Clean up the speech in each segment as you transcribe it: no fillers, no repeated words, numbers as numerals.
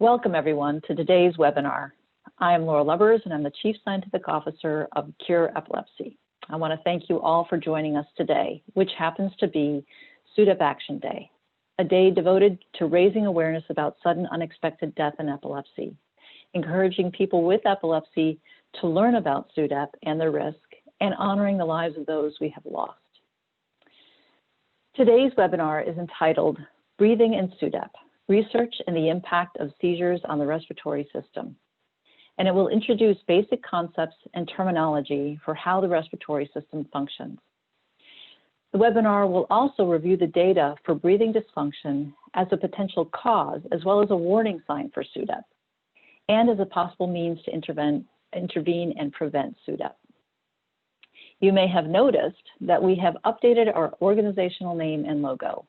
Welcome everyone to today's webinar. I am Laura Lubbers and I'm the Chief Scientific Officer of CURE Epilepsy. I want to thank you all for joining us today, which happens to be SUDEP Action Day, a day devoted to raising awareness about sudden unexpected death in epilepsy, encouraging people with epilepsy to learn about SUDEP and their risk, and honoring the lives of those we have lost. Today's webinar is entitled Breathing and SUDEP, Research and the Impact of Seizures on the Respiratory System. And it will introduce basic concepts and terminology for how the respiratory system functions. The webinar will also review the data for breathing dysfunction as a potential cause, as well as a warning sign for SUDEP, and as a possible means to intervene and prevent SUDEP. You may have noticed that we have updated our organizational name and logo,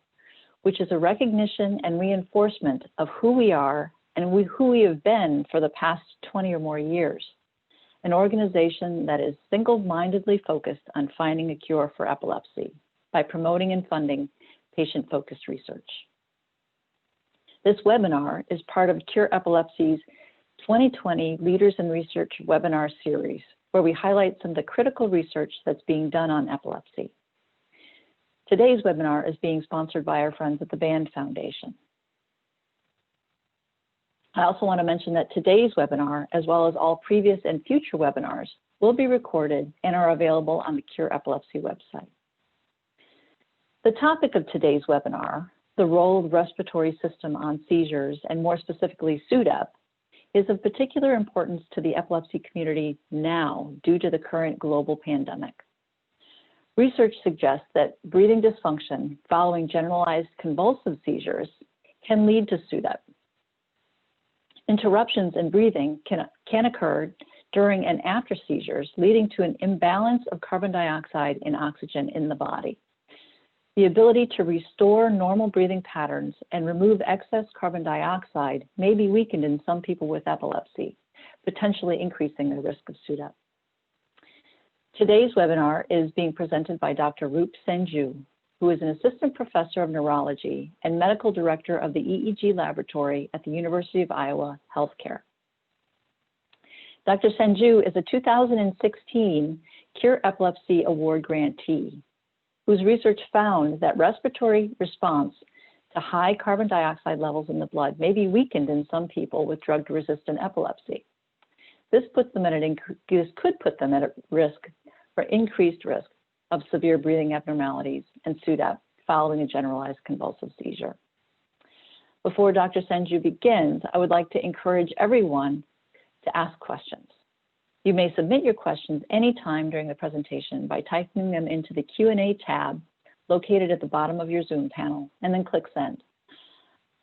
which is a recognition and reinforcement of who we are and who we have been for the past 20 or more years. An organization that is single-mindedly focused on finding a cure for epilepsy by promoting and funding patient-focused research. This webinar is part of CURE Epilepsy's 2020 Leaders in Research webinar series, where we highlight some of the critical research that's being done on epilepsy. Today's webinar is being sponsored by our friends at the Band Foundation. I also want to mention that today's webinar, as well as all previous and future webinars, will be recorded and are available on the CURE Epilepsy website. The topic of today's webinar, the role of the respiratory system on seizures, and more specifically SUDEP, is of particular importance to the epilepsy community now due to the current global pandemic. Research suggests that breathing dysfunction following generalized convulsive seizures can lead to SUDEP. Interruptions in breathing can occur during and after seizures, leading to an imbalance of carbon dioxide and oxygen in the body. The ability to restore normal breathing patterns and remove excess carbon dioxide may be weakened in some people with epilepsy, potentially increasing the risk of SUDEP. Today's webinar is being presented by Dr. Rup Sainju, who is an assistant professor of neurology and medical director of the EEG Laboratory at the University of Iowa Healthcare. Dr. Sainju is a 2016 CURE Epilepsy Award grantee, whose research found that respiratory response to high carbon dioxide levels in the blood may be weakened in some people with drug-resistant epilepsy. This could put them at risk for increased risk of severe breathing abnormalities and SUDEP following a generalized convulsive seizure. Before Dr. Sainju begins, I would like to encourage everyone to ask questions. You may submit your questions anytime during the presentation by typing them into the Q&A tab located at the bottom of your Zoom panel, and then click send.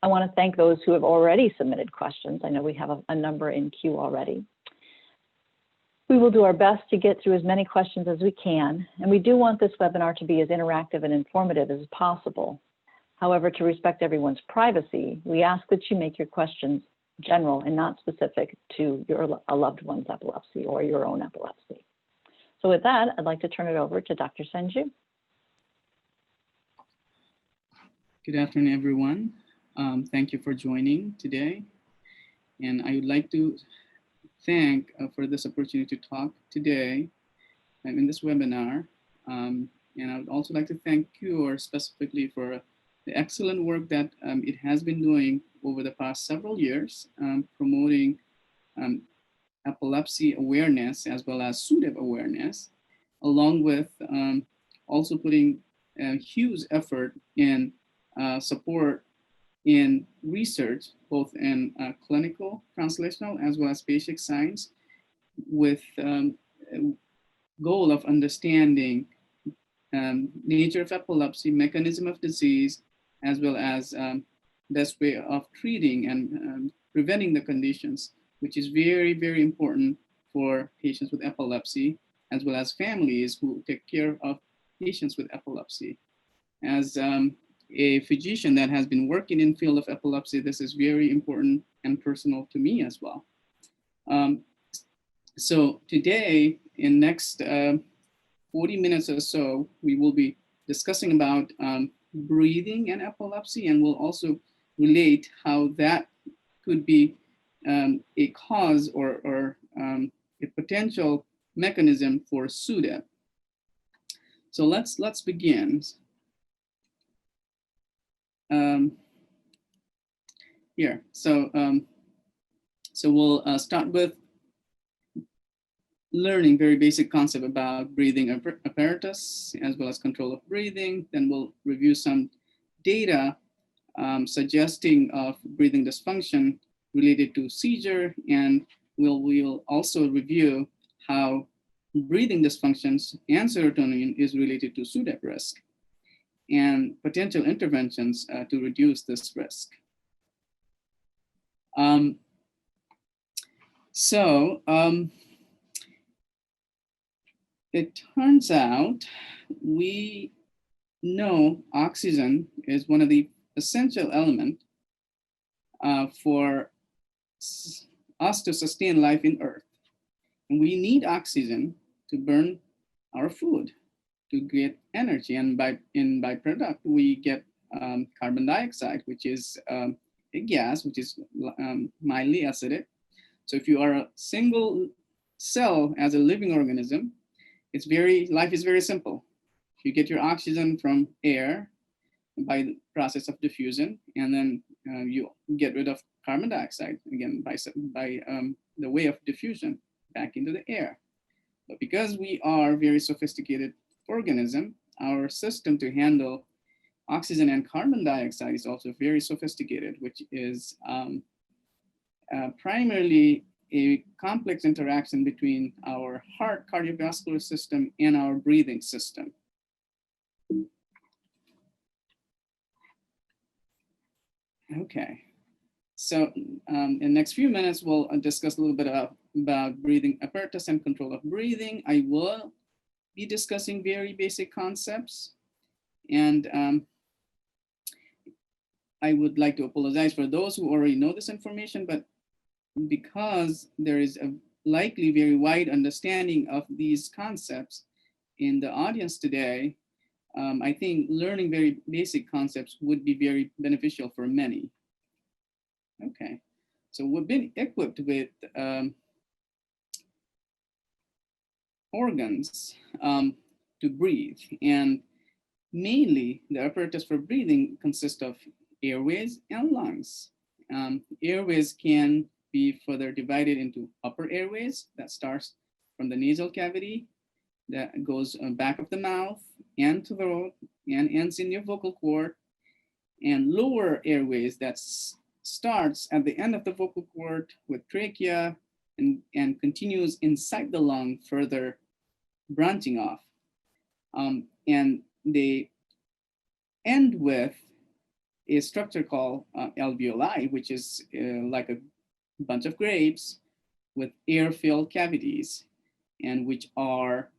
I want to thank those who have already submitted questions. I know we have a number in queue already. We will do our best to get through as many questions as we can, and we do want this webinar to be as interactive and informative as possible. However, to respect everyone's privacy, we ask that you make your questions general and not specific to a loved one's epilepsy or your own epilepsy. So with that, I'd like to turn it over to Dr. Sainju. Good afternoon, everyone. Thank you for joining today. And I would like to thank for this opportunity to talk today in this webinar. And I would also like to thank CURE specifically for the excellent work that it has been doing over the past several years, promoting epilepsy awareness as well as SUDEP awareness, along with also putting a huge effort in support in research, both in clinical, translational, as well as basic science, with goal of understanding nature of epilepsy, mechanism of disease, as well as best way of treating and preventing the conditions, which is very, very important for patients with epilepsy, as well as families who take care of patients with epilepsy. As a physician that has been working in field of epilepsy, this is very important and personal to me as well. So today, in next 40 minutes or so, we will be discussing about breathing and epilepsy, and we'll also relate how that could be a cause or a potential mechanism for SUDEP. So let's begin. Here, so we'll start with learning very basic concept about breathing apparatus as well as control of breathing. Then we'll review some data suggesting of breathing dysfunction related to seizure, and we'll also review how breathing dysfunctions and serotonin is related to SUDEP risk and potential interventions to reduce this risk. It turns out we know oxygen is one of the essential elements for us to sustain life in Earth. And we need oxygen to burn our food, to get energy. And by byproduct, we get carbon dioxide, which is a gas, which is mildly acidic. So if you are a single cell as a living organism, life is very simple. You get your oxygen from air by the process of diffusion, and then you get rid of carbon dioxide, again, by the way of diffusion back into the air. But because we are very sophisticated organism, our system to handle oxygen and carbon dioxide is also very sophisticated, which is primarily a complex interaction between our heart cardiovascular system and our breathing system. Okay, so in the next few minutes, we'll discuss a little bit about breathing apparatus and control of breathing. I will be discussing very basic concepts, and I would like to apologize for those who already know this information, but because there is a likely very wide understanding of these concepts in the audience today, I think learning very basic concepts would be very beneficial for many. Okay, so we've been equipped with organs to breathe, and mainly the apparatus for breathing consists of airways and lungs. Airways can be further divided into upper airways that starts from the nasal cavity, that goes back of the mouth and throat and ends in your vocal cord, and lower airways that starts at the end of the vocal cord with trachea and continues inside the lung, further branching off. And they end with a structure called alveoli, which is like a bunch of grapes with air-filled cavities, and which are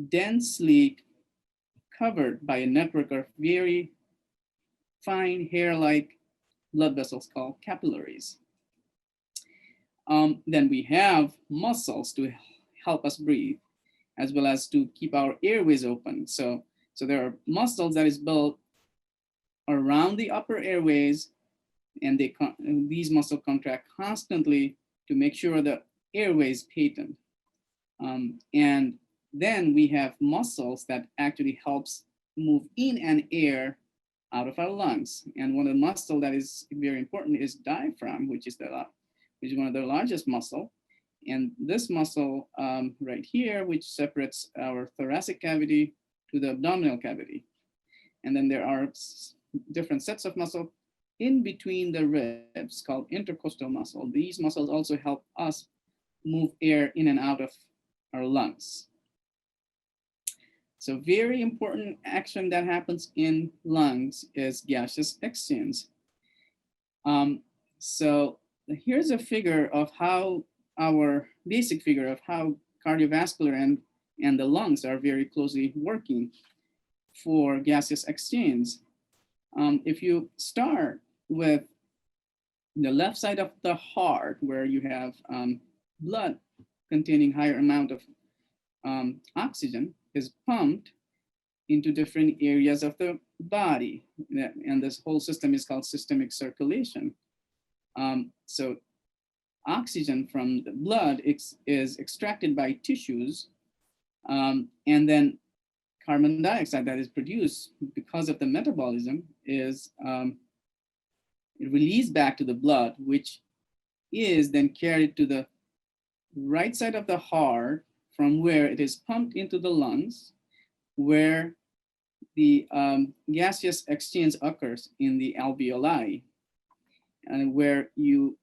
densely covered by a network of very fine hair-like blood vessels called capillaries. Then we have muscles to help us breathe, as well as to keep our airways open. So there are muscles that is built around the upper airways, and these muscles contract constantly to make sure the airway is patent. And then we have muscles that actually helps move in and air out of our lungs. And one of the muscle that is very important is diaphragm, which is one of the largest muscle. And this muscle right here, which separates our thoracic cavity to the abdominal cavity. And then there are different sets of muscle in between the ribs called intercostal muscle. These muscles also help us move air in and out of our lungs. So very important action that happens in lungs is gaseous exchange. So here's a figure of how basic figure of how cardiovascular and the lungs are very closely working for gaseous exchange. If you start with the left side of the heart, where you have blood containing higher amount of oxygen is pumped into different areas of the body. And this whole system is called systemic circulation. So oxygen from the blood is extracted by tissues, and then carbon dioxide that is produced because of the metabolism is released back to the blood, which is then carried to the right side of the heart, from where it is pumped into the lungs, where the gaseous exchange occurs in the alveoli, and where you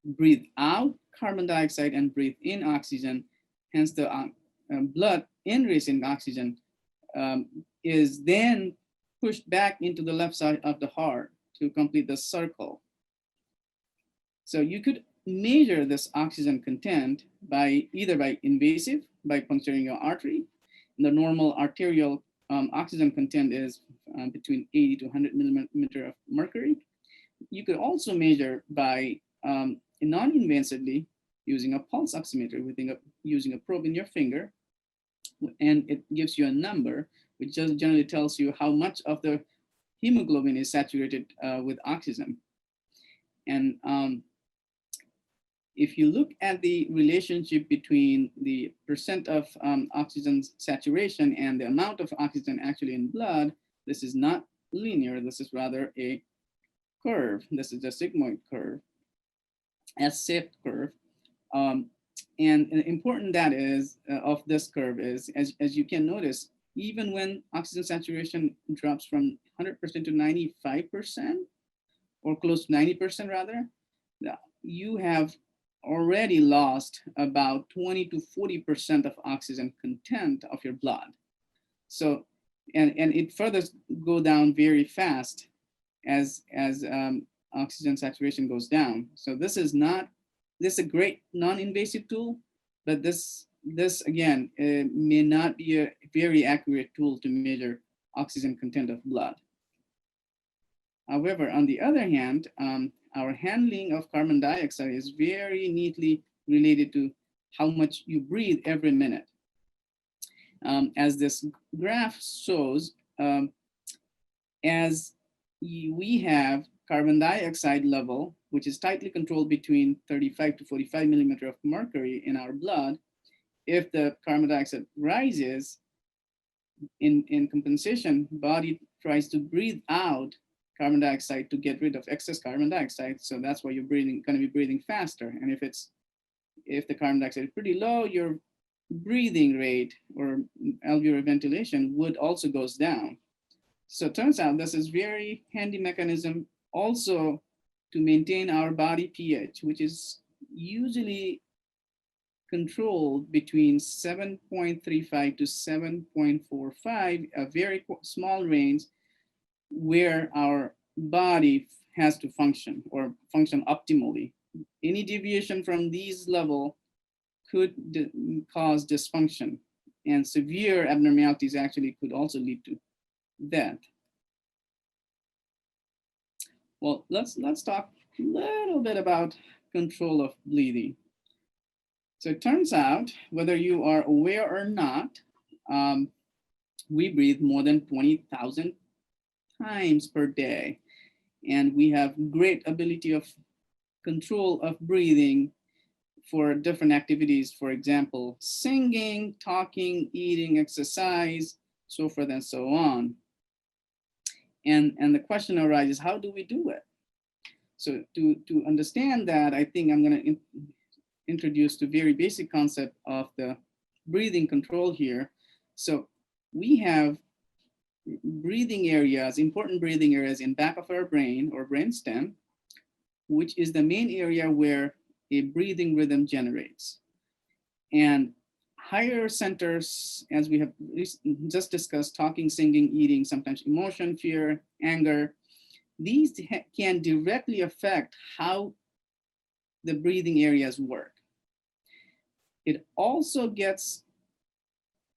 breathe out carbon dioxide and breathe in oxygen. Hence, the blood enriched oxygen is then pushed back into the left side of the heart to complete the circle. So you could measure this oxygen content by either by invasive, by puncturing your artery. The normal arterial oxygen content is between 80 to 100 millimeter of mercury. You could also measure by non-invasively using a pulse oximeter, using a probe in your finger, and it gives you a number, which just generally tells you how much of the hemoglobin is saturated with oxygen. And if you look at the relationship between the percent of oxygen saturation and the amount of oxygen actually in blood, this is not linear. This is rather a curve. This is a sigmoid curve, S-shaped curve. And important that is of this curve is, as you can notice, even when oxygen saturation drops from 100% to 95%, or close to 90% rather, you have already lost about 20 to 40% of oxygen content of your blood. So, and it further go down very fast as oxygen saturation goes down. So this is a great non-invasive tool, but this again may not be a very accurate tool to measure oxygen content of blood. However, on the other hand, our handling of carbon dioxide is very neatly related to how much you breathe every minute. As this graph shows, as we have carbon dioxide level, which is tightly controlled between 35 to 45 millimeter of mercury in our blood, if the carbon dioxide rises, in compensation, body tries to breathe out carbon dioxide to get rid of excess carbon dioxide. So that's why you're going to be breathing faster. And if the carbon dioxide is pretty low, your breathing rate or alveolar ventilation would also goes down. So it turns out this is very handy mechanism also to maintain our body pH, which is usually controlled between 7.35 to 7.45, a very small range where our body has to function or function optimally. Any deviation from these levels could cause dysfunction, and severe abnormalities actually could also lead to death. Well, let's talk a little bit about control of bleeding. So it turns out, whether you are aware or not, we breathe more than 20,000 times per day. And we have great ability of control of breathing for different activities. For example, singing, talking, eating, exercise, so forth and so on. And the question arises, how do we do it? So to understand that, I think I'm going to introduce the very basic concept of the breathing control here. So we have breathing areas, important breathing areas in back of our brain or brainstem, which is the main area where a breathing rhythm generates. And higher centers, as we have just discussed, talking, singing, eating, sometimes emotion, fear, anger, these can directly affect how the breathing areas work. It also gets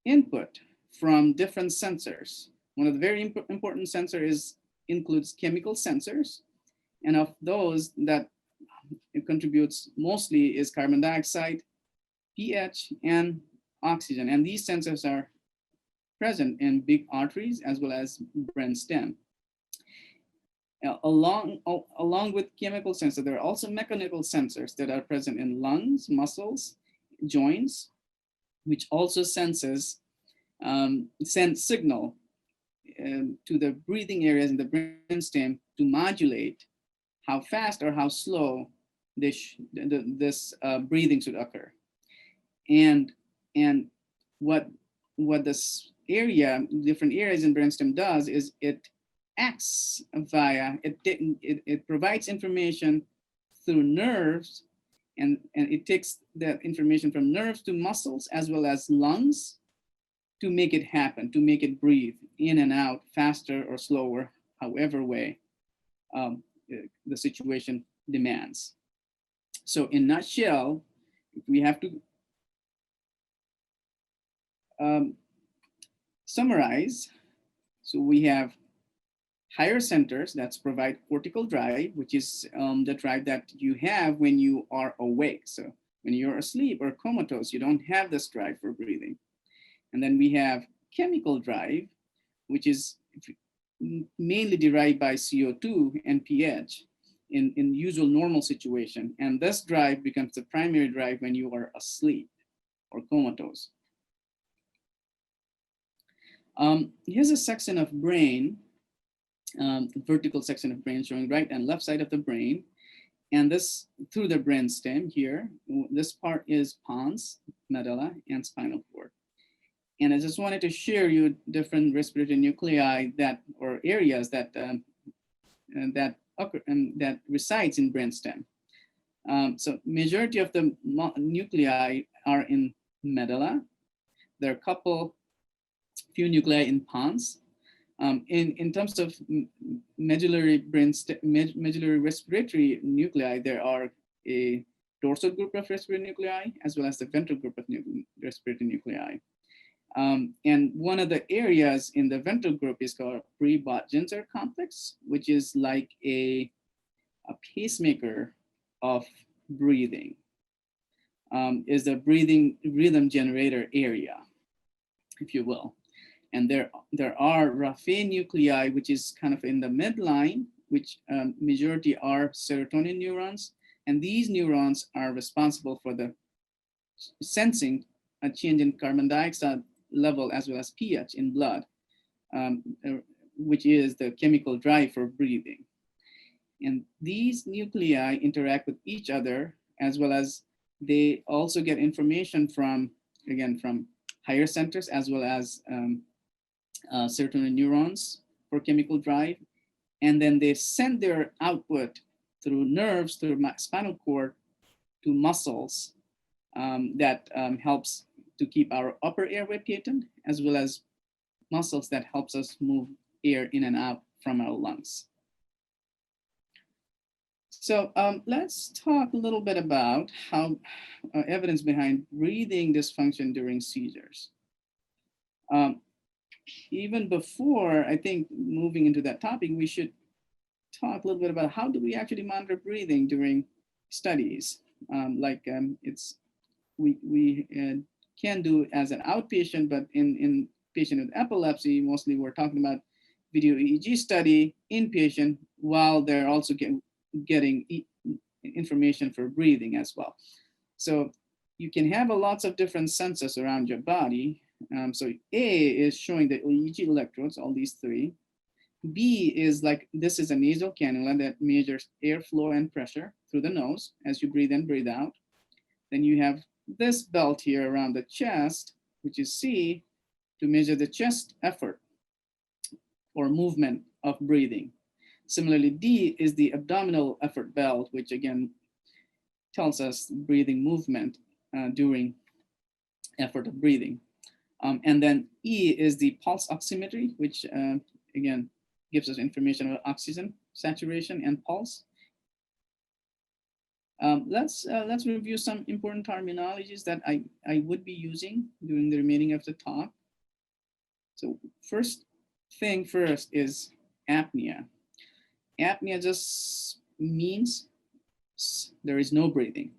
input from different sensors. One of the very important sensors includes chemical sensors. And of those that it contributes mostly is carbon dioxide, pH, and oxygen. And these sensors are present in big arteries as well as brainstem. Along with chemical sensors, there are also mechanical sensors that are present in lungs, muscles, joints, which also send signal to the breathing areas in the brainstem to modulate how fast or how slow this breathing should occur. And what this different areas in brainstem does is it acts via, it provides information through nerves, and it takes that information from nerves to muscles as well as lungs to make it happen, to make it breathe in and out faster or slower, however way the situation demands. So in a nutshell, if we have to summarize, so we have higher centers that provide cortical drive, which is the drive that you have when you are awake. So when you're asleep or comatose, you don't have this drive for breathing. And then we have chemical drive, which is mainly derived by CO2 and pH in usual normal situation. And this drive becomes the primary drive when you are asleep or comatose. Here's a section of brain, vertical section of brain showing right and left side of the brain. And this through the brainstem here, this part is pons, medulla, and spinal cord. And I just wanted to share you different respiratory nuclei or areas that occur and that resides in brainstem. So majority of the nuclei are in medulla. There are few nuclei in pons. In terms of medullary respiratory nuclei, there are a dorsal group of respiratory nuclei as well as the ventral group of respiratory nuclei. And one of the areas in the ventral group is called pre-Bott-Ginter complex, which is like a pacemaker of breathing, is the breathing rhythm generator area, if you will. And there are raphe nuclei, which is kind of in the midline, which majority are serotonin neurons. And these neurons are responsible for the sensing a change in carbon dioxide level as well as pH in blood, which is the chemical drive for breathing. And these nuclei interact with each other, as well as they also get information from higher centers as well as serotonin neurons for chemical drive. And then they send their output through nerves, through spinal cord to muscles that helps to keep our upper airway patent, as well as muscles that helps us move air in and out from our lungs. So let's talk a little bit about how evidence behind breathing dysfunction during seizures. Even before, I think, moving into that topic, we should talk a little bit about how do we actually monitor breathing during studies. We can do as an outpatient, but in patient with epilepsy, mostly we're talking about video EEG study inpatient, while they're also getting information for breathing as well. So you can have lots of different sensors around your body. So A is showing the EEG electrodes, all these three. B is this is a nasal cannula that measures airflow and pressure through the nose as you breathe in, breathe out. Then you have this belt here around the chest, which is C, to measure the chest effort or movement of breathing. Similarly, D is the abdominal effort belt, which again tells us breathing movement during effort of breathing. And then E is the pulse oximetry, which again gives us information about oxygen saturation and pulse. Let's review some important terminologies that I would be using during the remaining of the talk. So first thing first is apnea. Apnea just means there is no breathing.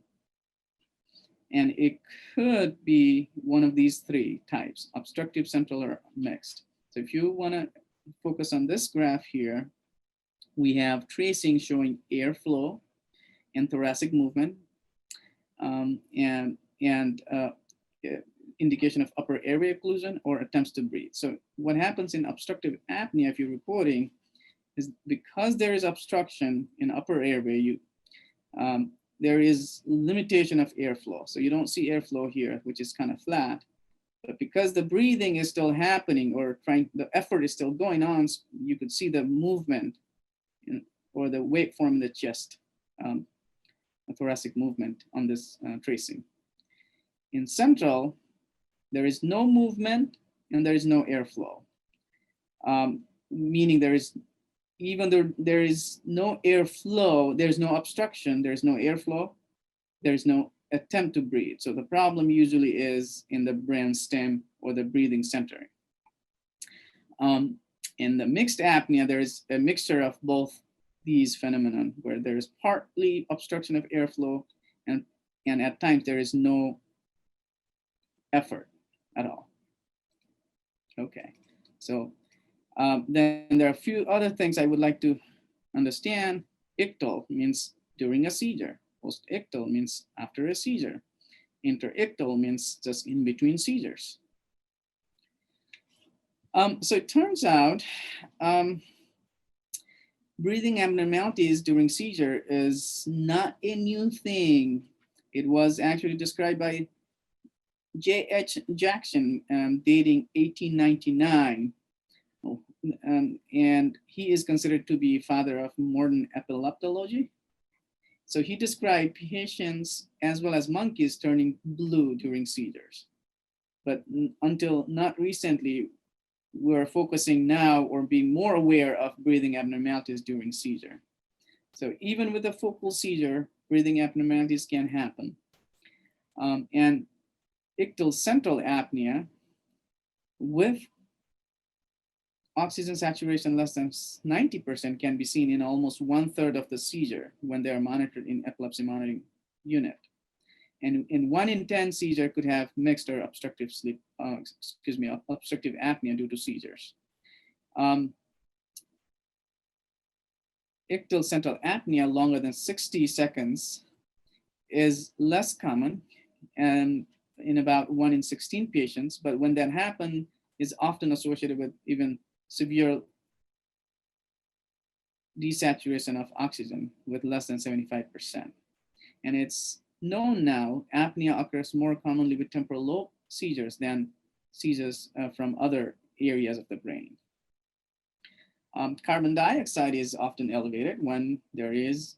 And it could be one of these three types: obstructive, central, or mixed. So if you want to focus on this graph here, We have tracing showing airflow and thoracic movement, and indication of upper airway occlusion or attempts to breathe. So what happens in obstructive apnea, if you're reporting, is because there is obstruction in upper airway, there is limitation of airflow. So you don't see airflow here, which is kind of flat. But because the breathing is still happening, or the effort is still going on, you could see the movement or the waveform in the chest, a thoracic movement on this tracing. In central, there is no movement and there is no airflow, meaning even though there is no airflow, there's no obstruction, there's no airflow, there's no attempt to breathe. So the problem usually is in the brain stem or the breathing center. In the mixed apnea, there is a mixture of both these phenomena, where there is partly obstruction of airflow and at times there is no effort at all. Okay, so then there are a few other things I would like to understand. Ictal means during a seizure. Post-ictal means after a seizure. Interictal means just in between seizures. So it turns out breathing abnormalities during seizure is not a new thing. It was actually described by J.H. Jackson, dating 1899. And he is considered to be father of modern epileptology. So he described patients as well as monkeys turning blue during seizures. But until not recently, we're focusing now or being more aware of breathing abnormalities during seizure. So even with a focal seizure, breathing abnormalities can happen. And ictal central apnea with oxygen saturation less than 90% can be seen in almost 1/3 of the seizure when they are monitored in epilepsy monitoring unit. And in 1 in 10 seizure could have mixed or obstructive sleep, obstructive apnea due to seizures. Ictal central apnea longer than 60 seconds is less common and in about 1 in 16 patients, but when that happens, is often associated with even severe desaturation of oxygen with less than 75%. And it's known now, apnea occurs more commonly with temporal lobe seizures than seizures from other areas of the brain. Carbon dioxide is often elevated when there is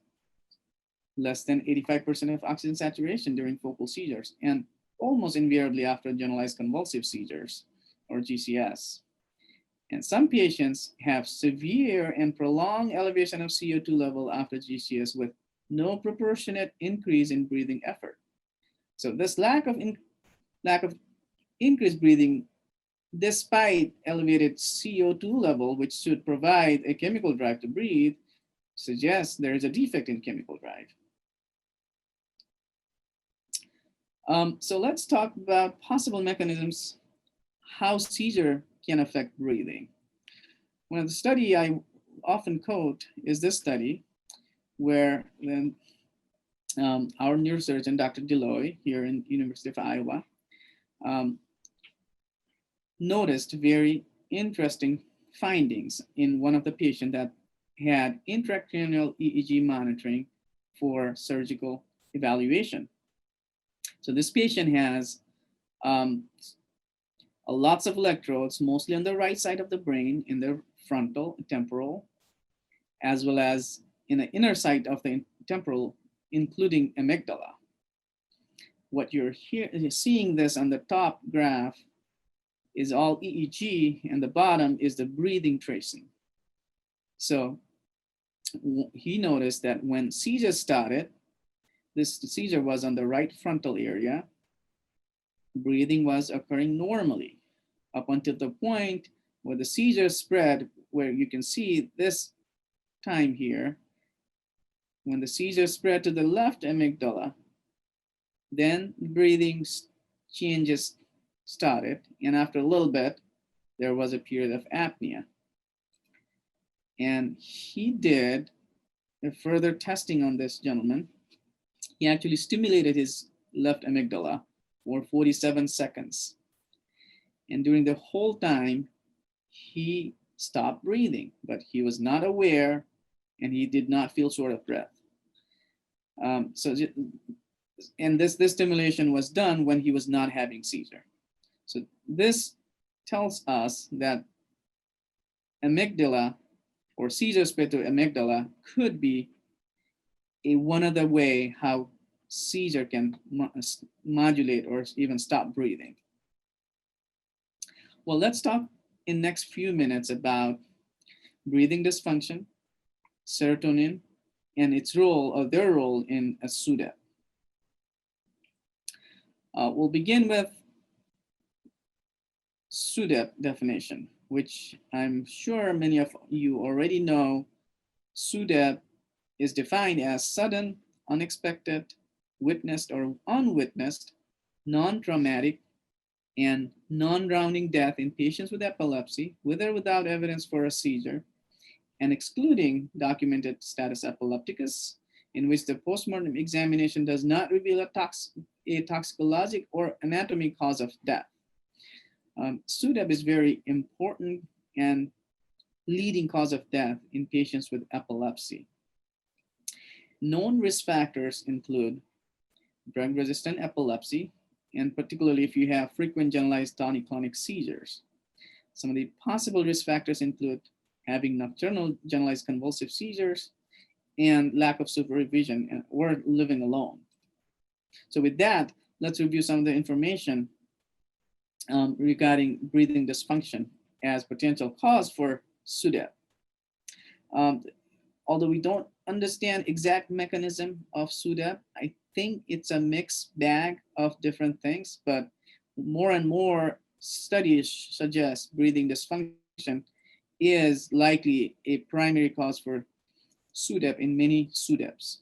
less than 85% of oxygen saturation during focal seizures, and almost invariably after generalized convulsive seizures or GCS. And some patients have severe and prolonged elevation of CO2 level after GCS with no proportionate increase in breathing effort. So this lack of increased breathing despite elevated CO2 level, which should provide a chemical drive to breathe, suggests there is a defect in chemical drive. So let's talk about possible mechanisms how seizure can affect breathing. One of the study I often quote is this study where our neurosurgeon, Dr. Deloy, here in University of Iowa, noticed very interesting findings in one of the patients that had intracranial EEG monitoring for surgical evaluation. So this patient has lots of electrodes, mostly on the right side of the brain, in the frontal, temporal, as well as in the inner side of the temporal, including amygdala. What you're seeing this on the top graph is all EEG, and the bottom is the breathing tracing. So he noticed that when seizure started, this seizure was on the right frontal area, breathing was occurring normally up until the point where the seizure spread, where you can see this time here, when the seizure spread to the left amygdala, then breathing changes started, and after a little bit, there was a period of apnea. And he did a further testing on this gentleman. He actually stimulated his left amygdala for 47 seconds. And during the whole time, he stopped breathing, but he was not aware and he did not feel short of breath. And this stimulation was done when he was not having seizure. So this tells us that amygdala or seizure-specific amygdala could be one other way how seizure can modulate or even stop breathing. Well, let's talk in next few minutes about breathing dysfunction, serotonin, and its role or their role in a SUDEP. We'll begin with SUDEP definition, which I'm sure many of you already know. SUDEP is defined as sudden, unexpected, witnessed or unwitnessed, non-traumatic, and non-drowning death in patients with epilepsy, with or without evidence for a seizure, and excluding documented status epilepticus, in which the postmortem examination does not reveal a toxicologic or anatomic cause of death. SUDEP is very important and leading cause of death in patients with epilepsy. Known risk factors include drug-resistant epilepsy, and particularly if you have frequent generalized tonic-clonic seizures. Some of the possible risk factors include having nocturnal generalized convulsive seizures and lack of supervision or living alone. So with that, let's review some of the information regarding breathing dysfunction as potential cause for SUDEP. Although we don't understand exact mechanism of SUDEP, I think it's a mixed bag of different things, but more and more studies suggest breathing dysfunction is likely a primary cause for SUDEP in many SUDEPs.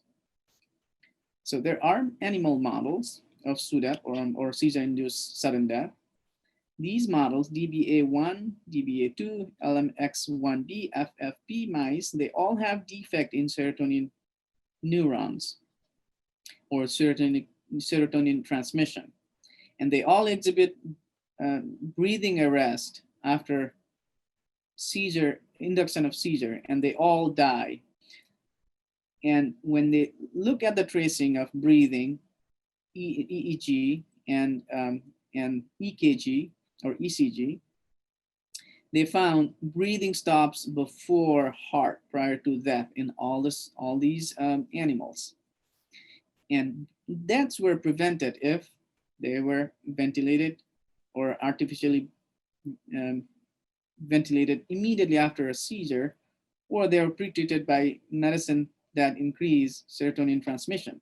So there are animal models of SUDEP or seizure-induced sudden death. These models, DBA1, DBA2, LMX1B, FFP mice, they all have defect in serotonin neurons or serotonin transmission. And they all exhibit breathing arrest after seizure, induction of seizure, and they all die. And when they look at the tracing of breathing, EEG and EKG or ECG, they found breathing stops before heart prior to death in all these animals. And deaths were prevented if they were ventilated or artificially ventilated immediately after a seizure, or they were pre-treated by medicine that increase serotonin transmission.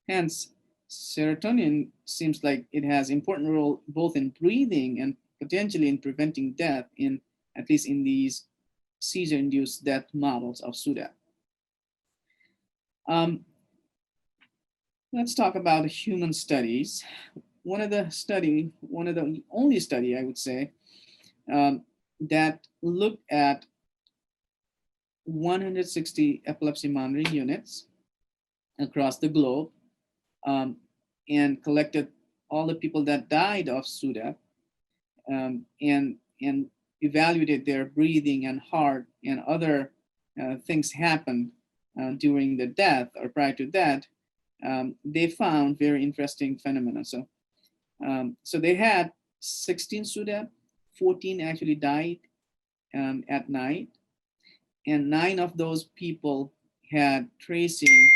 Hence, serotonin seems like it has important role both in breathing and potentially in preventing death in, at least in these seizure-induced death models of SUDEP. Let's talk about human studies. One of the only study I would say that looked at 160 epilepsy monitoring units across the globe and collected all the people that died of SUDEP and evaluated their breathing and heart and other things happened during the death or prior to that. They found very interesting phenomena. So they had 16 SUDEP, 14 actually died at night, and 9 of those people had tracing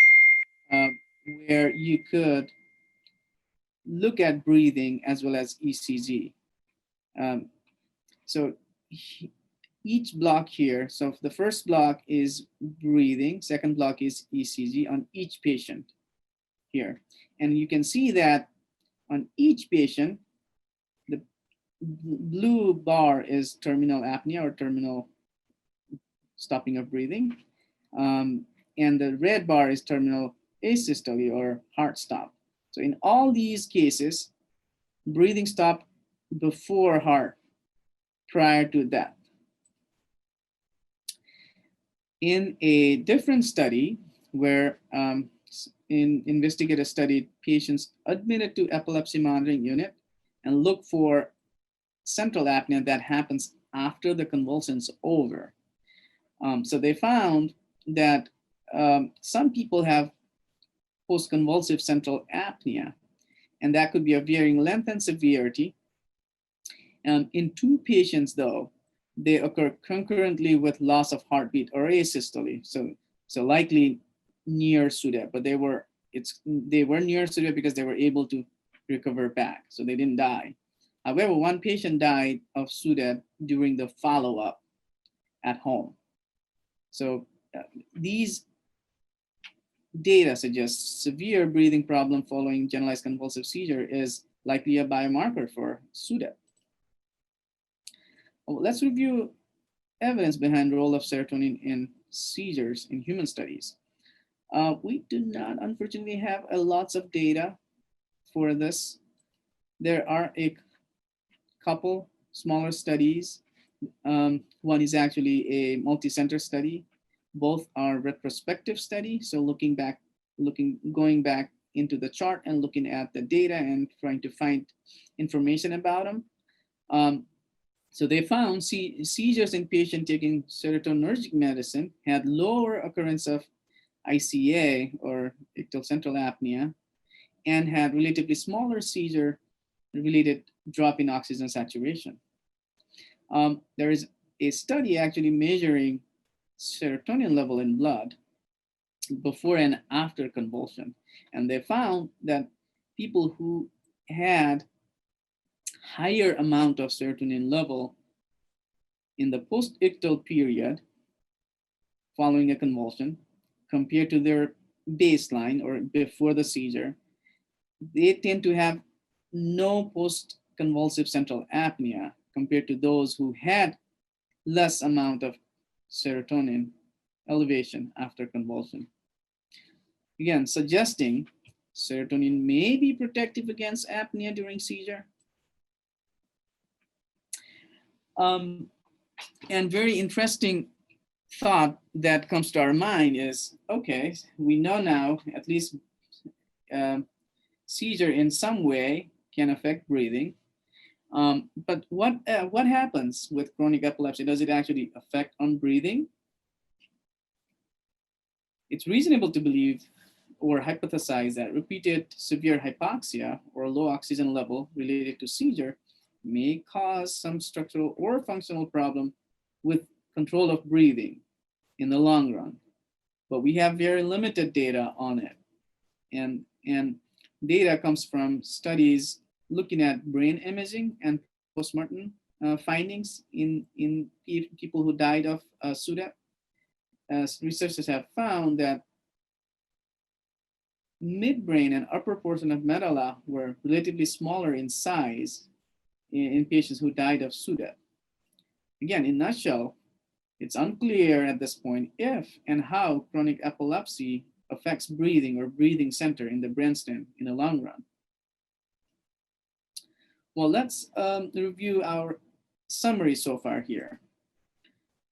where you could look at breathing as well as ECG. So each block here, so the first block is breathing, second block is ECG on each patient here. And you can see that on each patient, the blue bar is terminal apnea or terminal stopping of breathing. And the red bar is terminal asystole or heart stop. So in all these cases, breathing stopped before heart prior to death. In a different study where investigators studied patients admitted to epilepsy monitoring unit and look for central apnea that happens after the convulsions over. So they found that some people have post-convulsive central apnea, and that could be of varying length and severity. In 2 patients, though, they occur concurrently with loss of heartbeat or asystole. So likely near SUDEP, but they were near SUDEP because they were able to recover back, so they didn't die. However, 1 patient died of SUDEP during the follow-up at home. So these data suggest severe breathing problem following generalized convulsive seizure is likely a biomarker for SUDEP. Let's review evidence behind the role of serotonin in seizures in human studies. We do not, unfortunately, have lots of data for this. There are a couple smaller studies. One is actually a multi-center study. Both are retrospective studies, so going back into the chart and looking at the data and trying to find information about them. So they found seizures in patients taking serotonergic medicine had lower occurrence of ICA or ictal central apnea and had relatively smaller seizure-related drop in oxygen saturation. There is a study actually measuring serotonin level in blood before and after convulsion, and they found that people who had higher amount of serotonin level in the post-ictal period following a convulsion compared to their baseline or before the seizure, they tend to have no post-convulsive central apnea compared to those who had less amount of serotonin elevation after convulsion. Again, suggesting serotonin may be protective against apnea during seizure. And very interesting thought that comes to our mind is, okay, we know now at least seizure in some way can affect breathing. But what happens with chronic epilepsy? Does it actually affect on breathing? It's reasonable to believe or hypothesize that repeated severe hypoxia or low oxygen level related to seizure may cause some structural or functional problem with control of breathing in the long run. But we have very limited data on it. And data comes from studies looking at brain imaging and postmortem findings in people who died of SUDEP. Researchers have found that midbrain and upper portion of medulla were relatively smaller in size in patients who died of SUDEP. Again, in a nutshell, it's unclear at this point if and how chronic epilepsy affects breathing or breathing center in the brainstem in the long run. Well, let's review our summary so far here.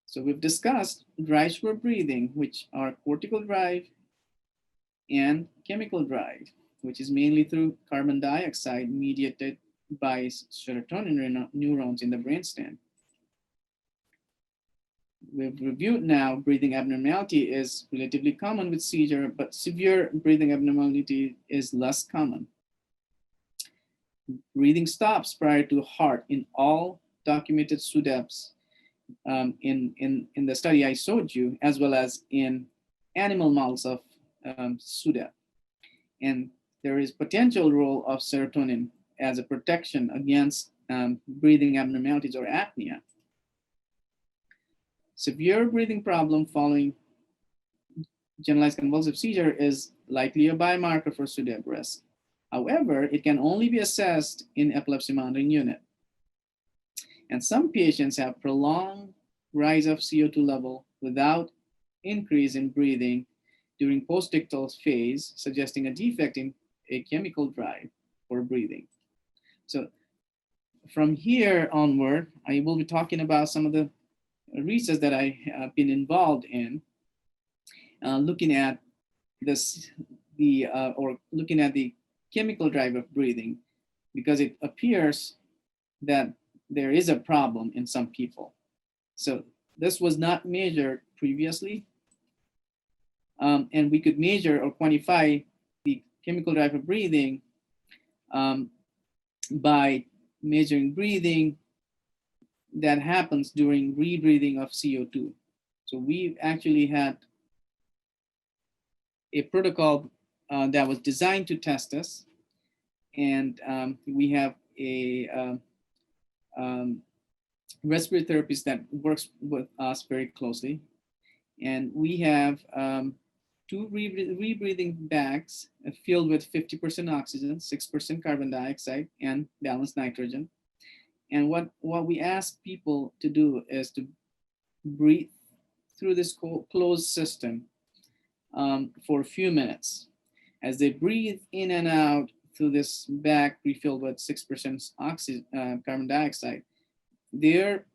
So we've discussed drives for breathing, which are cortical drive and chemical drive, which is mainly through carbon dioxide mediated by serotonin neurons in the brainstem. We've reviewed now breathing abnormality is relatively common with seizure, but severe breathing abnormality is less common. Breathing stops prior to heart in all documented SUDEPs in the study I showed you, as well as in animal models of SUDEP. And there is potential role of serotonin as a protection against breathing abnormalities or apnea. Severe breathing problem following generalized convulsive seizure is likely a biomarker for SUDEP risk. However, it can only be assessed in epilepsy monitoring unit. And some patients have prolonged rise of CO2 level without increase in breathing during post-ictal phase, suggesting a defect in a chemical drive for breathing. So from here onward, I will be talking about some of the research that I have been involved in looking at looking at the chemical drive of breathing, because it appears that there is a problem in some people. So this was not measured previously, and we could measure or quantify the chemical drive of breathing by measuring breathing that happens during rebreathing of CO2. So we actually had a protocol that was designed to test this, and we have a respiratory therapist that works with us very closely, and we have two rebreathing bags filled with 50% oxygen, 6% carbon dioxide, and balanced nitrogen. And what we ask people to do is to breathe through this closed system for a few minutes. As they breathe in and out through this bag refilled with 6% carbon dioxide, their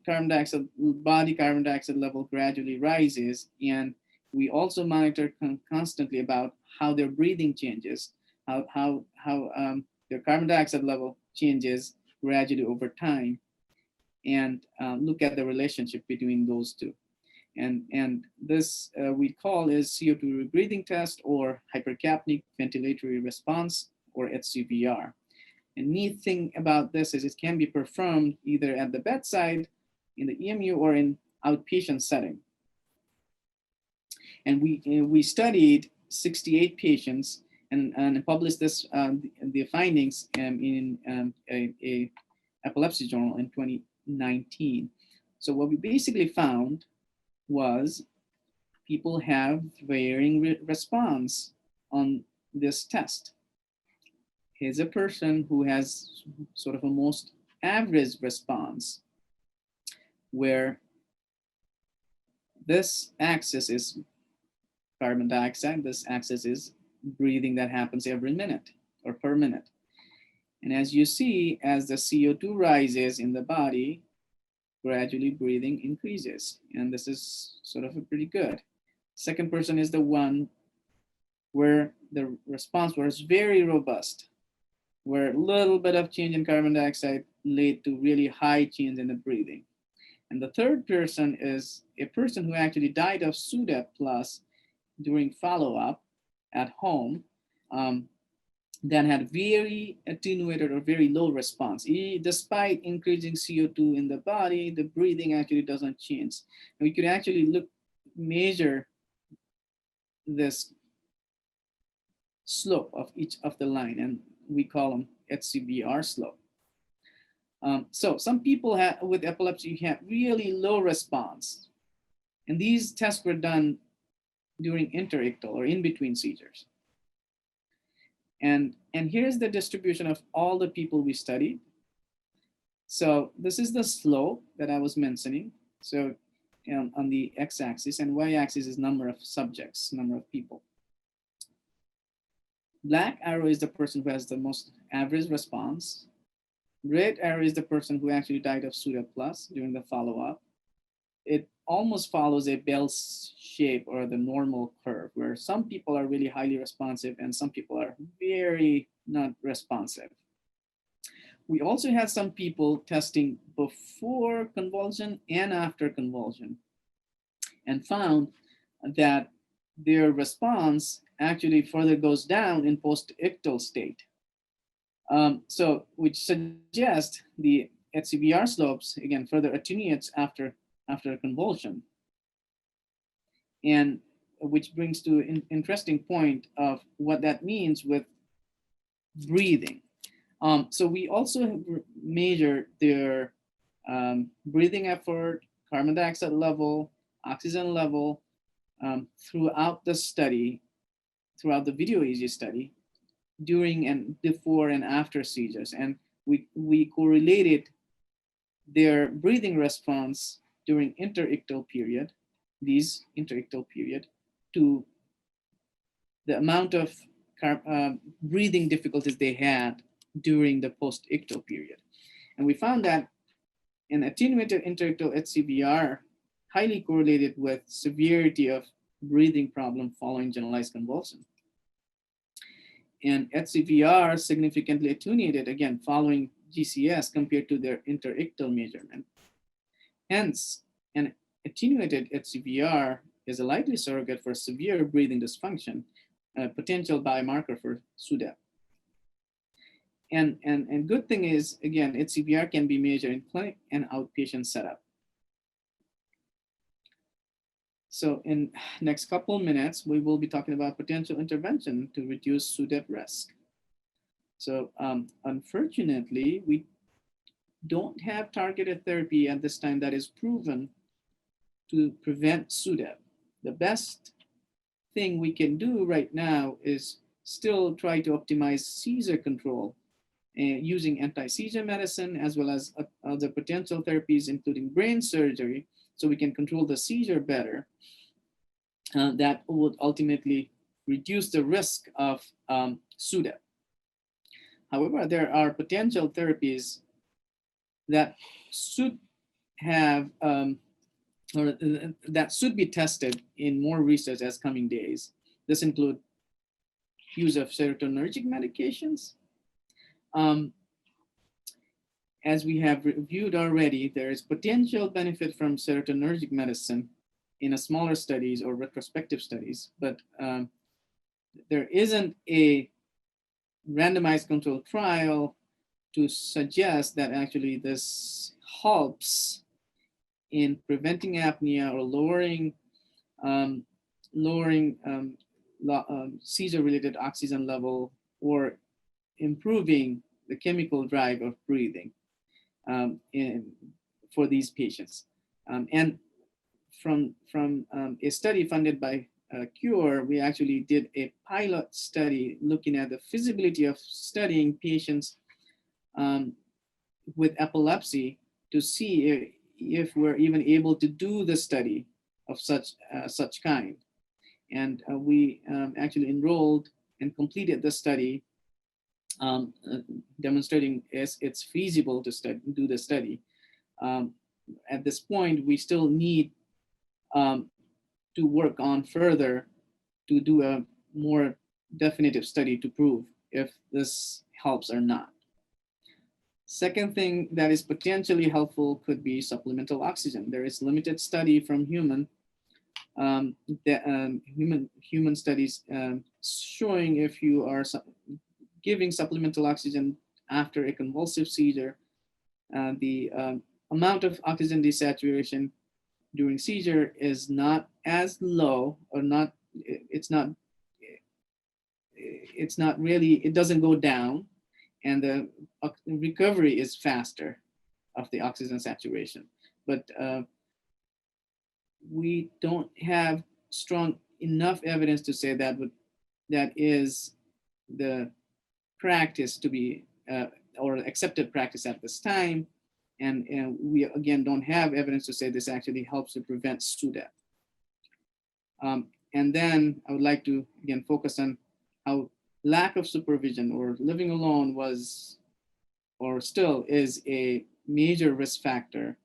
body carbon dioxide level gradually rises, and we also monitor constantly about how their breathing changes, how their carbon dioxide level changes gradually over time, and look at the relationship between those two. And this we call is CO2 rebreathing test, or hypercapnic ventilatory response, or HCVR. And neat thing about this is it can be performed either at the bedside, in the EMU, or in outpatient setting. And we studied 68 patients and published this the findings in a epilepsy journal in 2019. So what we basically found was people have varying response on this test. Here's a person who has sort of a most average response, where this axis is carbon dioxide, this axis is breathing that happens every minute or per minute. And as you see, as the CO2 rises in the body, gradually breathing increases. And this is sort of a pretty good. Second person is the one where the response was very robust, where a little bit of change in carbon dioxide led to really high change in the breathing. And the third person is a person who actually died of SUDEP plus during follow-up at home, that had very attenuated or very low response. Despite increasing CO2 in the body, the breathing actually doesn't change. And we could actually measure this slope of each of the line, and we call them HCVR slope. So some people with epilepsy have really low response. And these tests were done during interictal or in between seizures. And here's the distribution of all the people we studied. So this is the slope that I was mentioning. So on the x-axis, and y-axis is number of subjects, number of people. Black arrow is the person who has the most average response. Red arrow is the person who actually died of SUDEP plus during the follow-up. It almost follows a bell shape or the normal curve, where some people are really highly responsive and some people are very not responsive. We also had some people testing before convulsion and after convulsion, and found that their response actually further goes down in post-ictal state. So which suggests the HCVR slopes, again, further attenuates after a convulsion. And which brings to an interesting point of what that means with breathing. So we also measure their breathing effort, carbon dioxide level, oxygen level throughout the study, throughout the video EEG study, during and before and after seizures. And we correlated their breathing response during interictal period, these interictal period, to the amount of breathing difficulties they had during the post-ictal period. And we found that an attenuated interictal HCVR highly correlated with severity of breathing problem following generalized convulsion. And HCVR significantly attenuated, again, following GCS compared to their interictal measurement. Hence, an attenuated HCVR is a likely surrogate for severe breathing dysfunction, a potential biomarker for SUDEP. And good thing is, again, HCVR can be measured in clinic and outpatient setup. So in next couple minutes, we will be talking about potential intervention to reduce SUDEP risk. So unfortunately, we don't have targeted therapy at this time that is proven to prevent SUDEP. The best thing we can do right now is still try to optimize seizure control using anti-seizure medicine, as well as other potential therapies, including brain surgery, so we can control the seizure better. That would ultimately reduce the risk of SUDEP. However, there are potential therapies that should have, or that should be tested in more research as coming days. This includes use of serotonergic medications. As we have reviewed already, there is potential benefit from serotonergic medicine in a smaller studies or retrospective studies, but there isn't a randomized controlled trial to suggest that actually this helps in preventing apnea or lowering seizure-related oxygen level or improving the chemical drive of breathing for these patients. And from a study funded by CURE, we actually did a pilot study looking at the feasibility of studying patients with epilepsy to see if we're even able to do the study of such kind. And we actually enrolled and completed the study, demonstrating it's feasible to do the study. At this point, we still need to work on further to do a more definitive study to prove if this helps or not. Second thing that is potentially helpful could be supplemental oxygen. There is limited study from human studies showing if you are giving supplemental oxygen after a convulsive seizure, the amount of oxygen desaturation during seizure is not as low, or not, it's not really, it doesn't go down, and the recovery is faster of the oxygen saturation. But we don't have strong enough evidence to say that that is the practice to be, or accepted practice at this time. And we, again, don't have evidence to say this actually helps to prevent SUDEP. And then I would like to, again, focus on how lack of supervision or living alone was, or still is, a major risk factor,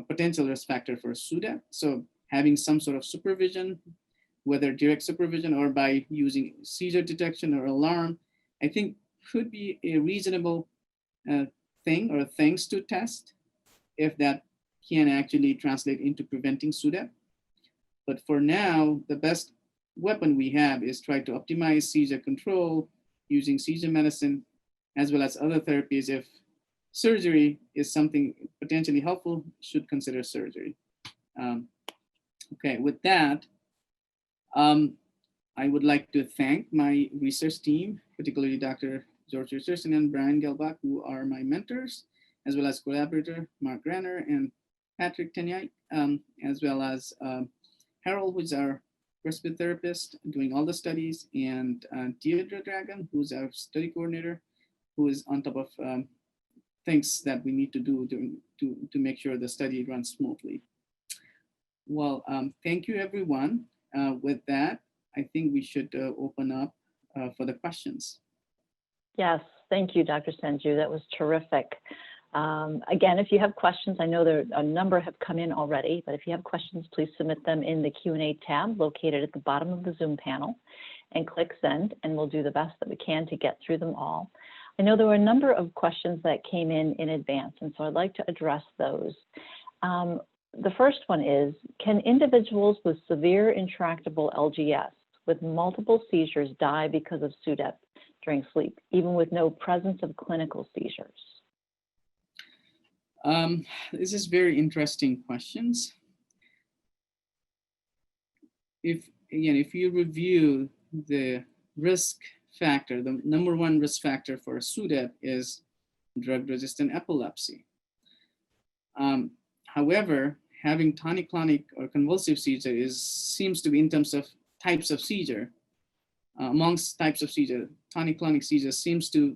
potential risk factor for SUDEP. So having some sort of supervision, whether direct supervision or by using seizure detection or alarm, I think could be a reasonable thing or things to test if that can actually translate into preventing SUDEP. But for now, the best weapon we have is try to optimize seizure control using seizure medicine, as well as other therapies. If surgery is something potentially helpful, should consider surgery. Okay, with that, I would like to thank my research team, particularly Dr. George Richardson and Brian Gelbach, who are my mentors, as well as collaborator Mark Granner and Patrick Tenyai, as well as Harold, who's our respiratory therapist doing all the studies, and Deirdre Dragon, who's our study coordinator, who is on top of things that we need to do to make sure the study runs smoothly. Well, thank you, everyone. With that, I think we should open up for the questions. Yes, thank you, Dr. Sainju. That was terrific. Again, if you have questions, I know there a number have come in already, but if you have questions, please submit them in the Q&A tab located at the bottom of the Zoom panel and click send, and we'll do the best that we can to get through them all. I know there were a number of questions that came in advance, and so I'd like to address those. The first one is, can individuals with severe intractable LGS with multiple seizures die because of SUDEP during sleep, even with no presence of clinical seizures? This is very interesting questions. If you review the risk factor, the number one risk factor for SUDEP is drug-resistant epilepsy. However, having tonic-clonic or convulsive seizure seems to be, in terms of types of seizure, amongst types of seizure, tonic-clonic seizure seems to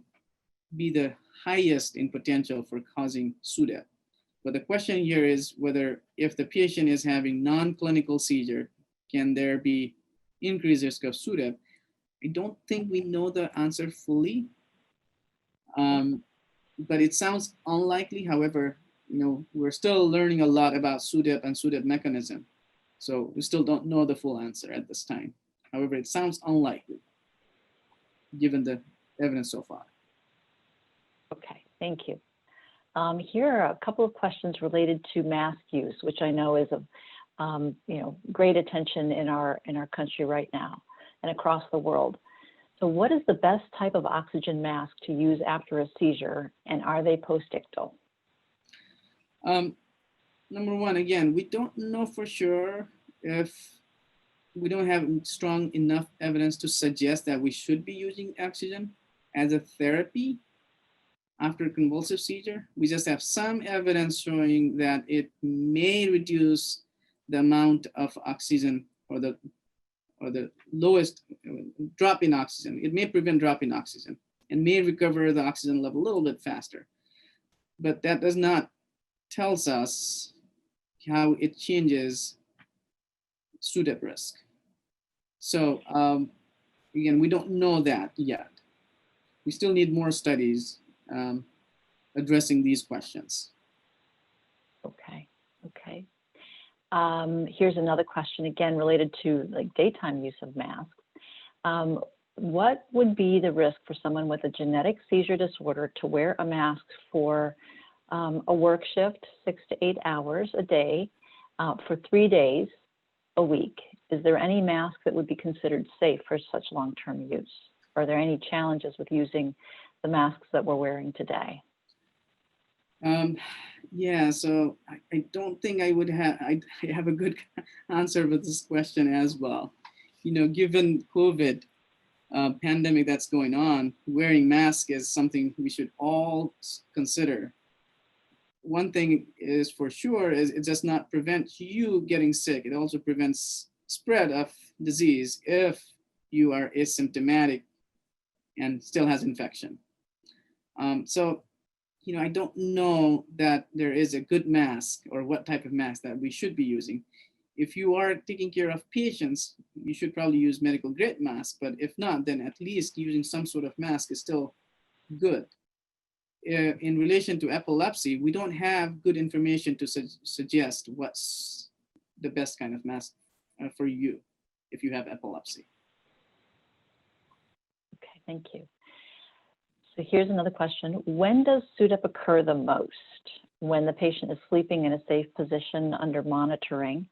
be the highest in potential for causing SUDEP. But the question here is whether, if the patient is having non-clinical seizure, can there be increased risk of SUDEP? I don't think we know the answer fully, but it sounds unlikely. However, we're still learning a lot about SUDEP and SUDEP mechanism, so we still don't know the full answer at this time. However, it sounds unlikely given the evidence so far. Okay, thank you. Here are a couple of questions related to mask use, which I know is of great attention in our country right now and across the world. So what is the best type of oxygen mask to use after a seizure, and are they post-ictal? Number one, again, we don't know for sure. If we don't have strong enough evidence to suggest that we should be using oxygen as a therapy after convulsive seizure. We just have some evidence showing that it may reduce the amount of oxygen, or the lowest drop in oxygen. It may prevent drop in oxygen and may recover the oxygen level a little bit faster. But that does not tells us how it changes SUDEP risk. So again, we don't know that yet. We still need more studies addressing these questions. Okay. Here's another question, again related to daytime use of masks. What would be the risk for someone with a genetic seizure disorder to wear a mask for a work shift, 6 to 8 hours a day, for 3 days a week? Is there any mask that would be considered safe for such long-term use? Are there any challenges with using the masks that we're wearing today? Yeah, so I don't think I have a good answer for this question as well. Given COVID pandemic that's going on, wearing masks is something we should all consider. One thing is for sure is it does not prevent you getting sick. It also prevents spread of disease if you are asymptomatic and still has infection. So I don't know that there is a good mask or what type of mask that we should be using. If you are taking care of patients, you should probably use medical grade mask, but if not, then at least using some sort of mask is still good. In relation to epilepsy, we don't have good information to suggest what's the best kind of mask for you if you have epilepsy. Okay, thank you. So here's another question. When does SUDEP occur the most? When the patient is sleeping in a safe position under monitoring?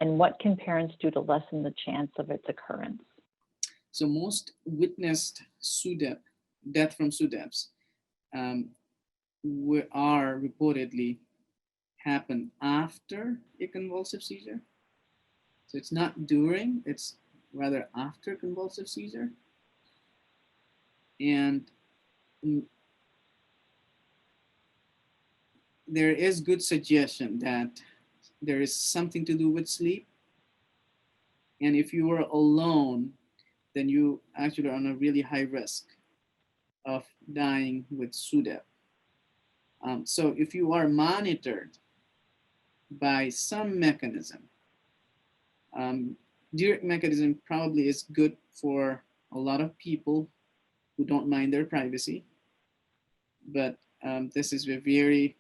And what can parents do to lessen the chance of its occurrence? So most witnessed SUDEP, death from SUDEPs, are reportedly happen after a convulsive seizure. So it's not during, it's rather after convulsive seizure. And there is good suggestion that there is something to do with sleep. And if you are alone, then you actually are on a really high risk of dying with SUDEP. So if you are monitored by some mechanism, direct mechanism probably is good for a lot of people who don't mind their privacy. But this is a very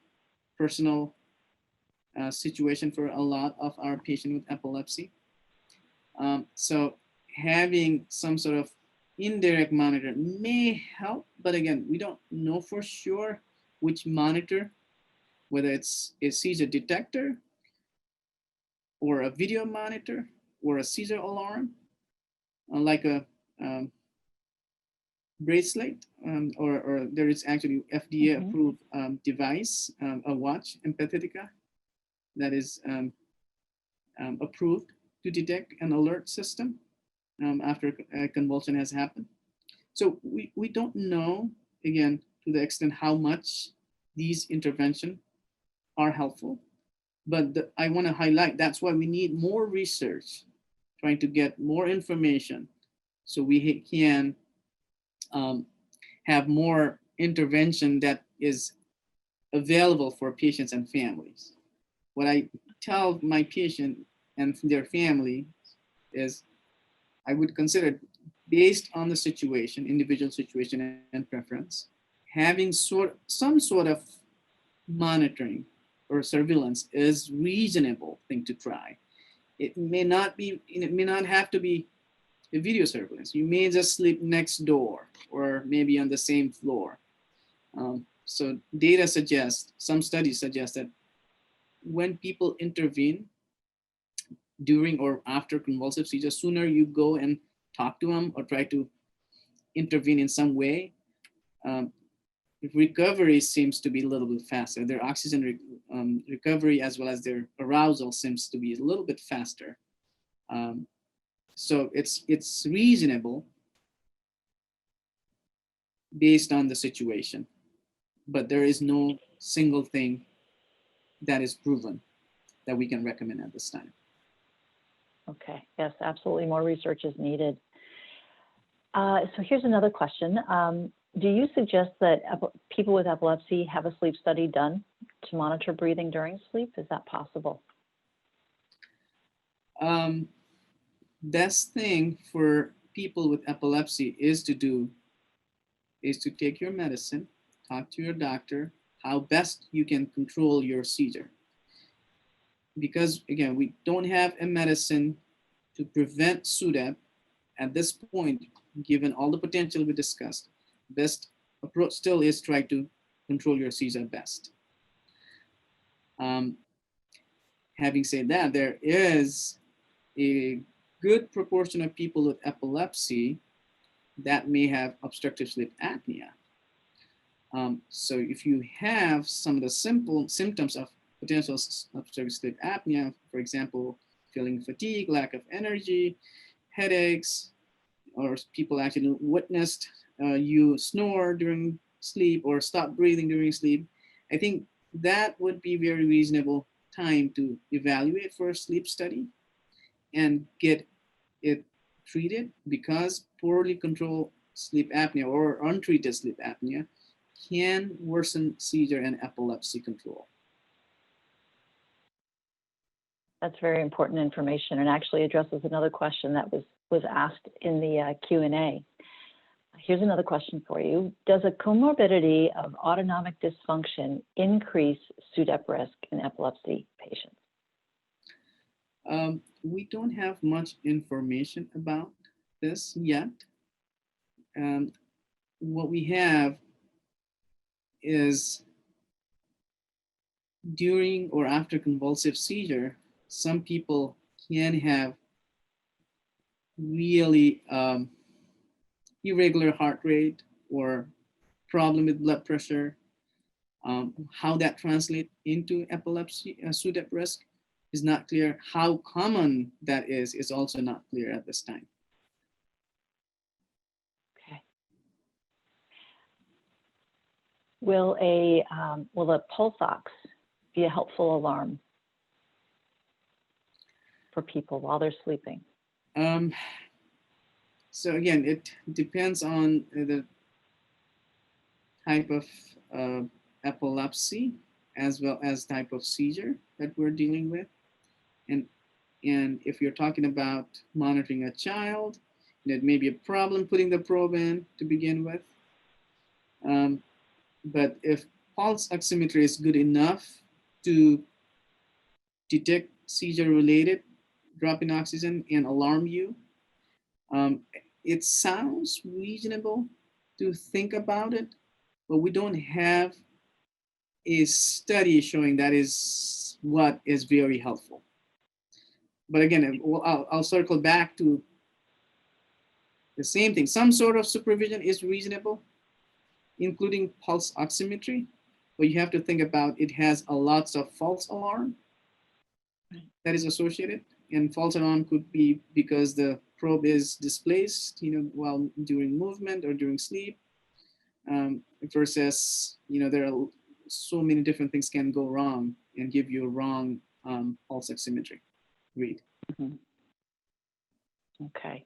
personal situation for a lot of our patients with epilepsy. So having some sort of indirect monitor may help, but again, we don't know for sure which monitor, whether it's a seizure detector or a video monitor or a seizure alarm, like a bracelet, or there is actually FDA approved device, a watch, Empathetica, that is approved to detect an alert system after a convulsion has happened. So we don't know, again, to the extent how much these interventions are helpful, but I want to highlight that's why we need more research, trying to get more information so we can have more intervention that is available for patients and families. What I tell my patient and their family is I would consider, based on the situation, individual situation and preference, having some sort of monitoring or surveillance is reasonable thing to try. It may not have to be a video surveillance. You may just sleep next door or maybe on the same floor. So data suggests, some studies suggest that when people intervene during or after convulsive seizure, sooner you go and talk to them or try to intervene in some way, recovery seems to be a little bit faster. Their oxygen recovery as well as their arousal seems to be a little bit faster. So it's reasonable based on the situation, but there is no single thing that is proven that we can recommend at this time. Okay, yes, absolutely. More research is needed. So here's another question. Do you suggest that people with epilepsy have a sleep study done to monitor breathing during sleep? Is that possible? Best thing for people with epilepsy is to take your medicine, talk to your doctor, how best you can control your seizure. Because again, we don't have a medicine to prevent SUDEP at this point, given all the potential we discussed. Best approach still is try to control your seizure best. Having said that, there is a good proportion of people with epilepsy that may have obstructive sleep apnea. So if you have some of the simple symptoms of potential obstructive sleep apnea, for example, feeling fatigue, lack of energy, headaches, or people actually witnessed you snore during sleep or stop breathing during sleep, I think that would be very reasonable time to evaluate for a sleep study and get it treated, because poorly controlled sleep apnea or untreated sleep apnea can worsen seizure and epilepsy control. That's very important information and actually addresses another question that was asked in the Q&A. Here's another question for you. Does a comorbidity of autonomic dysfunction increase SUDEP risk in epilepsy patients? We don't have much information about this yet. What we have is during or after convulsive seizure, some people can have really irregular heart rate or problem with blood pressure. How that translates into epilepsy, SUDEP risk is not clear. How common that is also not clear at this time. Okay. Will a pulse ox be a helpful alarm for people while they're sleeping? So again, it depends on the type of epilepsy as well as type of seizure that we're dealing with. And if you're talking about monitoring a child, that may be a problem putting the probe in to begin with. But if pulse oximetry is good enough to detect seizure-related drop in oxygen and alarm you. It sounds reasonable to think about it, but we don't have a study showing that is what is very helpful. But again, I'll circle back to the same thing. Some sort of supervision is reasonable, including pulse oximetry, but you have to think about it has a lots of false alarm that is associated. And false alarm could be because the probe is displaced, while during movement or during sleep, versus, there are so many different things can go wrong and give you a wrong pulse oximetry read. Mm-hmm. Okay.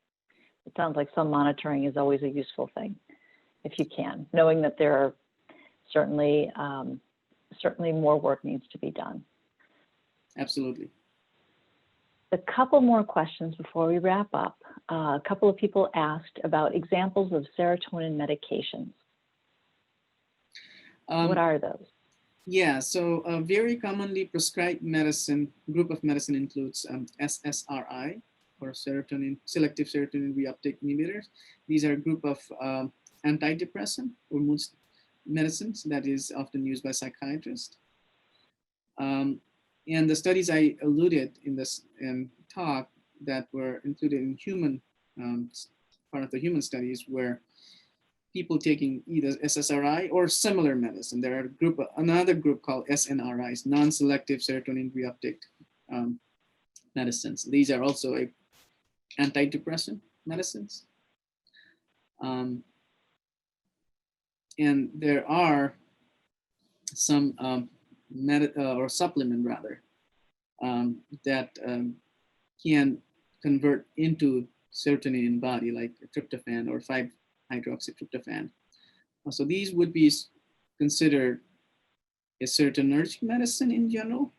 It sounds like some monitoring is always a useful thing, if you can, knowing that there are certainly more work needs to be done. Absolutely. A couple more questions before we wrap up. A couple of people asked about examples of serotonin medications. What are those? Yeah, so a very commonly prescribed group of medicine includes SSRI, or selective serotonin reuptake inhibitors. These are a group of antidepressant or mood medicines that is often used by psychiatrists. And the studies I alluded in this talk that were included in human, part of the human studies, were people taking either SSRI or similar medicine. There are another group called SNRIs, non-selective serotonin reuptake medicines. These are also antidepressant medicines. And there are some or supplement rather, that can convert into serotonin in body, like tryptophan or 5-hydroxytryptophan. So these would be considered a serotonergic medicine in general,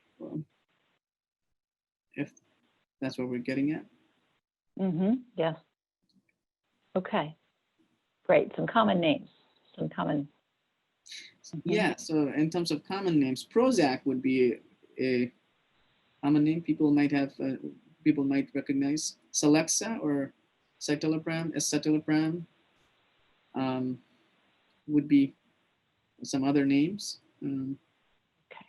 if that's what we're getting at. Mm-hmm. Yes. Okay. Great. Some common names. Yeah, so in terms of common names, Prozac would be a common name people might recognize. Celexa or escitalopram would be some other names. Okay.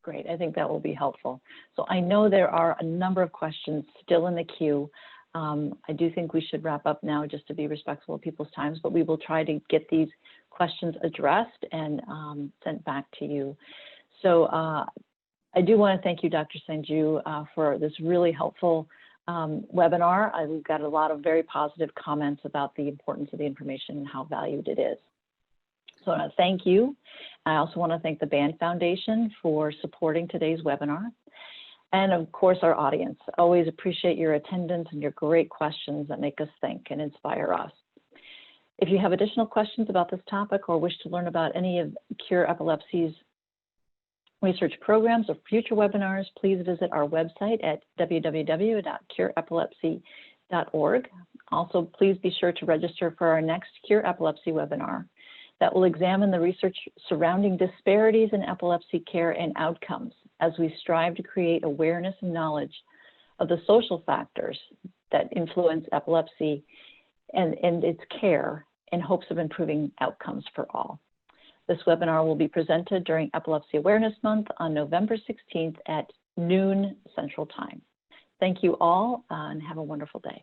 Great. I think that will be helpful. So I know there are a number of questions still in the queue. I do think we should wrap up now just to be respectful of people's times, but we will try to get these questions addressed and sent back to you. So I do want to thank you, Dr. Sainju, for this really helpful webinar. We've got a lot of very positive comments about the importance of the information and how valued it is. So I want to thank you. I also want to thank the Band Foundation for supporting today's webinar. And of course, our audience. Always appreciate your attendance and your great questions that make us think and inspire us. If you have additional questions about this topic or wish to learn about any of CURE Epilepsy's research programs or future webinars, please visit our website at www.cureepilepsy.org. Also, please be sure to register for our next CURE Epilepsy webinar that will examine the research surrounding disparities in epilepsy care and outcomes as we strive to create awareness and knowledge of the social factors that influence epilepsy and its care in hopes of improving outcomes for all. This webinar will be presented during Epilepsy Awareness Month on November 16th at noon Central Time. Thank you all and have a wonderful day.